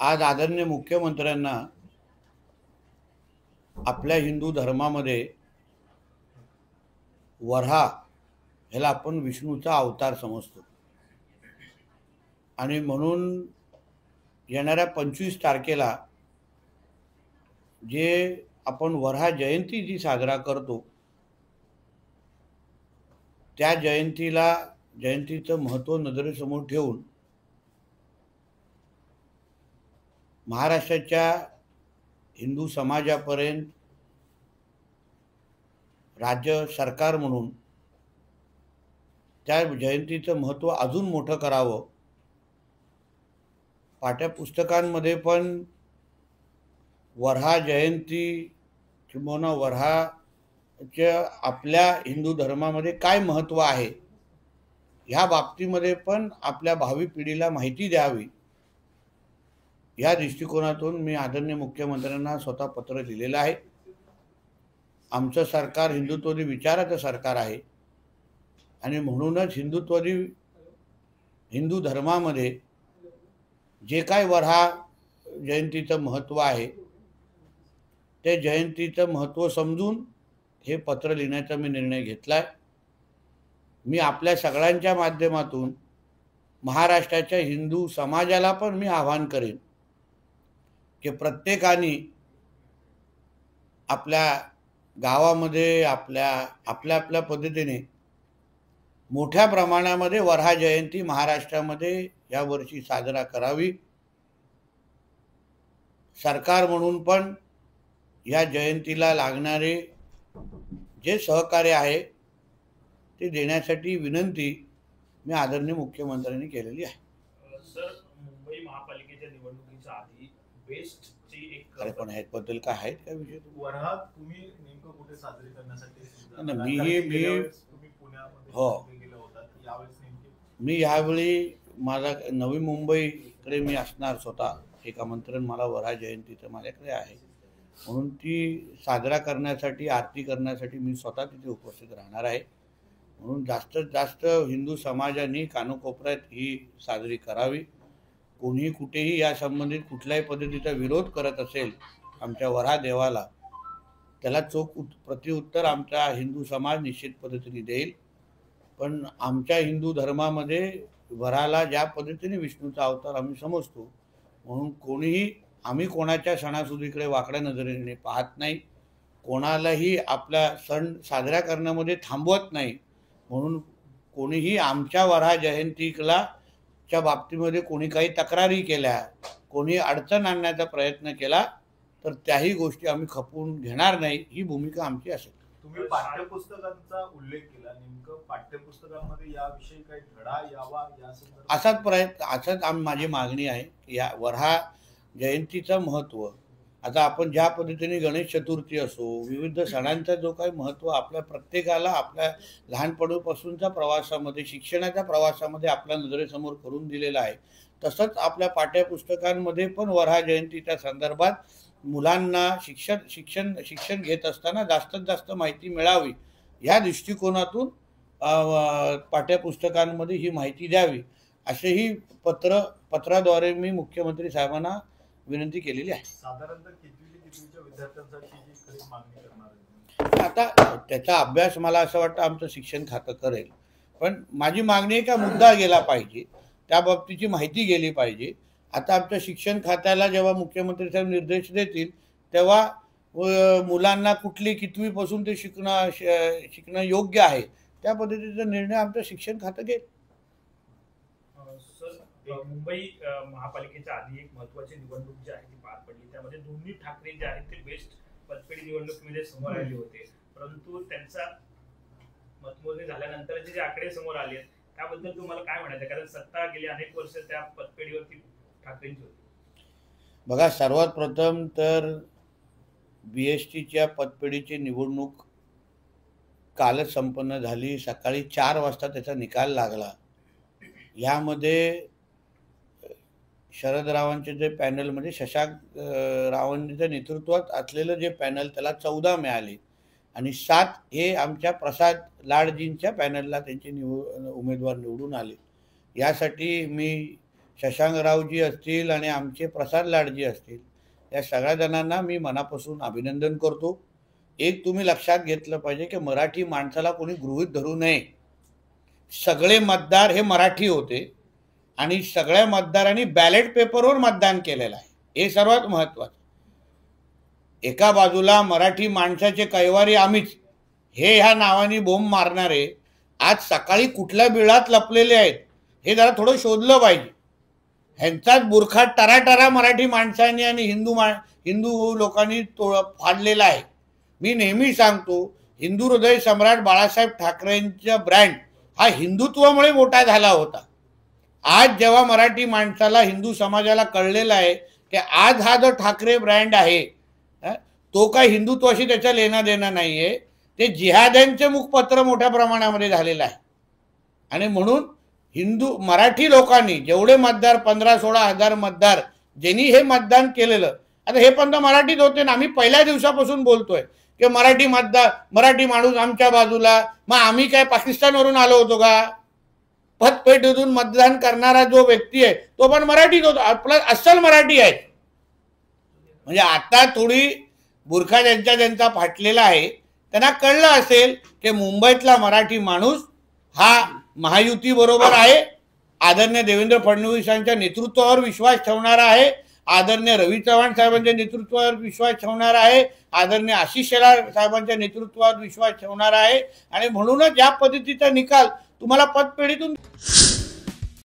आज आदरणीय मुख्यमंत्र्यांना आपल्या हिंदू धर्मामध्ये वऱ्हा ह्याला आपण विष्णूचा अवतार समजतो आणि म्हणून येणाऱ्या 25 तारखेला जे आपण वऱ्हा जयंती जी साजरा करतो त्या जयंतीचं महत्त्व नजरेसमोर ठेवून महाराष्ट्राच्या हिंदू समाजापर्यंत राज्य सरकार म्हणून त्या जयंतीचं महत्त्व अजून मोठं करावं। पाठ्यपुस्तकांमध्ये पण वऱ्हा जयंती किंवा वऱ्हाच्या आपल्या हिंदू धर्मामध्ये काय महत्त्व आहे ह्या बाबतीमध्ये पण आपल्या भावी पिढीला माहिती द्यावी या दृष्टिकोनातून मी आदरणीय मुख्यमंत्र्यांना स्वतः पत्र लिहिलेलं आहे। आमचं सरकार हिंदुत्ववादी विचाराचं सरकार आहे आणि म्हणूनच हिंदू धर्मामध्ये जे काय वऱ्हा जयंतीचं महत्त्व आहे ते जयंतीचं महत्त्व समजून हे पत्र लिहिण्याचा मी निर्णय घेतलाय। मी आपल्या सगळ्यांच्या माध्यमातून महाराष्ट्राच्या हिंदू समाजाला पण मी आवाहन करेन की प्रत्येकाने आपल्या गावामध्ये आपल्या पद्धतीने मोठ्या प्रमाणामध्ये वऱ्हा जयंती महाराष्ट्रामध्ये या वर्षी साजरा करावी। सरकार म्हणून पण या जयंतीला लागणारे जे सहकार्य आहे ते देण्यासाठी विनंती मी आदरणीय मुख्यमंत्र्यांनी केलेली आहे। सर, मुंबई महापालिकेच्या निवडणुकीच्या आधी बेस्टची एक पण ह्याबद्दल काय आहेत का विषय? वऱ्हा तुम्ही नेमकं कुठे साजरी करण्यासाठी तुम्ही पुण्यामध्ये हो गेला होता, यावेळेस नेमकी मी यावेळी माझा नवी मुंबईकडे मी असणार स्वतः। एक आमंत्रण मला वऱ्हा जयंतीचं माझ्याकडे आहे म्हणून ती साजरा करण्यासाठी आरती करण्यासाठी मी स्वतः तिथे उपस्थित राहणार आहे। म्हणून जास्तीत जास्त हिंदू समाजाने कानकोपऱ्यात ही साजरी करावी। कोणीही कुठेही या संबंधित कुठल्याही पद्धतीचा विरोध करत असेल आमच्या वऱ्हा देवाला त्याला चोख प्रत्युत्तर आमचा हिंदू समाज निश्चित पद्धतीने देईल। पण आमच्या हिंदू धर्मामध्ये वऱ्हाला ज्या पद्धतीने विष्णूचा अवतार आम्ही समजतो म्हणून आम्ही कोणाच्या सणासुदीकडे वाकड्या नजरेने पाहत नाही, कोणालाही आपला सण साजरा करण्यामध्ये थांबवत नाही। म्हणून कोणीही आमच्या वऱ्हा जयंतीला च्या बाबतीमध्ये कोणी काही तक्रारी केल्या, कोणी अडचण आणण्याचा प्रयत्न केला तर त्याही गोष्टी आम्ही खपवून घेणार नाही, ही भूमिका आमची असेल। तुम्ही पाठ्यपुस्तकांचा उल्लेख केला, नेमकं पाठ्यपुस्तकांमध्ये याविषयी काही धडा यावा या संदर्भात असाच माझी मागणी आहे की या वऱ्हा जयंतीचं महत्त्व आता आपण ज्या पद्धतीने गणेश चतुर्थी असो विविध सणांचा जो काही महत्त्व आपल्या प्रत्येकाला आपल्या लहानपणापासूनच्या प्रवासामध्ये शिक्षणाच्या प्रवासामध्ये आपल्या नजरेसमोर करून दिलेला आहे, तसंच आपल्या पाठ्यपुस्तकांमध्ये पण वऱ्हा जयंतीच्या संदर्भात मुलांना शिक्षण घेत असताना जास्तीत जास्त माहिती मिळावी या दृष्टिकोनातून पाठ्यपुस्तकांमध्ये ही माहिती द्यावी असेही पत्राद्वारे मी मुख्यमंत्री साहेबांना विनंती केलेली आहे। साधारणतः कितवीच्या विद्यार्थ्यांसाठी जी खरी मागणी करणार आहे आता त्याचा अभ्यास मला असं वाटतं आमचं शिक्षण खातं करेल, पण माझी मागणी आहे का मुद्दा गेला पाहिजे, त्या बाबतीची माहिती गेली पाहिजे। आता आमच्या शिक्षण खात्याला जेव्हा मुख्यमंत्री साहेब निर्देश देतील तेव्हा मुलांना कुठली कितवीपासून ते शिकणं योग्य आहे त्या पद्धतीचा निर्णय आमचं शिक्षण खातं घेईल। मुंबई महापालिकेच्या आधी एक महत्त्वाची निवडणूक जी आहे ती पार पडली, त्यामध्ये दोन्ही ठाकरे जे आहेत ते बेस्ट पतपेढी निवडणुकीमध्ये समोर आले होते, परंतु त्यांचा मतमोजणी झाल्यानंतरचे जे आकडे समोर आले त्याबद्दल तुम्हाला काय म्हणायचं? कारण सत्ता गेली अनेक वर्ष त्या पतपेढीवरती ठाकरेंची होती। बघा, सर्वात प्रथम तर BSTच्या पतपेढीची निवडणूक कालच संपन्न झाली, सकाळी 4 वाजता त्याचा निकाल लागला। यामध्ये शरदरावांचे जे पॅनल म्हणजे शशांक रावांच्या नेतृत्वात असलेलं जे पॅनल त्याला 14 मिळाले आणि 7 हे आमच्या प्रसाद लाडजींच्या पॅनलला त्यांचे उमेदवार निवडून आले। यासाठी मी शशांकरावजी असतील आणि आमचे प्रसाद लाडजी असतील, या सगळ्या जणांना मी मनापासून अभिनंदन करतो. एक तुम्ही लक्षात घेतलं पाहिजे की मराठी माणसाला कोणी गृहीत धरू नये. सगळे मतदार हे मराठी होते आणि सगळ्या मतदारांनी बॅलेट पेपरवर मतदान केलेलं आहे, हे सर्वात महत्त्वाचं. एका बाजूला मराठी माणसाचे कैवारी आम्हीच हे ह्या नावाने बोंब मारणारे आज सकाळी कुठल्या बिळात लपलेले आहेत हे जरा थोडं शोधलं पाहिजे. ह्यांचाच बुरखा टराटरा मराठी माणसांनी आणि हिंदू लोकांनी फाडलेला आहे. मी नेहमी सांगतो, हिंदू हृदय सम्राट बाळासाहेब ठाकरेंचा ब्रँड हा हिंदुत्वामुळे मोठा झाला होता. आज जेव्हा मराठी माणसाला, हिंदू समाजाला कळलेला आहे की आज हा जो ठाकरे ब्रँड आहे तो काय हिंदुत्वाशी त्याचा लेना देना नाही आहे, ते जिहाद्यांचे मुखपत्र मोठ्या प्रमाणामध्ये झालेलं आहे. आणि म्हणून मराठी लोकांनी जेवढे मतदार 15-16 हजार मतदार ज्यांनी हे मतदान केलेलं, आता हे पण तर मराठीत होते ना. आम्ही पहिल्या दिवसापासून बोलतोय की मराठी माणूस आमच्या बाजूला. मग आम्ही काय पाकिस्तानवरून आलो होतो का? पतपेटीतून मतदान करणारा जो व्यक्ती आहे तो पण मराठीत होता, आपला अस्सल मराठी आहे. म्हणजे आता थोडी बुरखा ज्यांचा फाटलेला आहे त्यांना कळलं असेल की मुंबईतला मराठी माणूस हा महायुती बरोबर आहे, आदरणीय देवेंद्र फडणवीसांच्या नेतृत्वावर विश्वास ठेवणारा आहे, आदरणीय रवी चव्हाण साहेबांच्या नेतृत्वावर विश्वास ठेवणारा आहे, आदरणीय आशिष शेलार साहेबांच्या नेतृत्वावर विश्वास ठेवणारा आहे. आणि म्हणूनच या पद्धतीचा निकाल तुम्हाला पतपेढीतून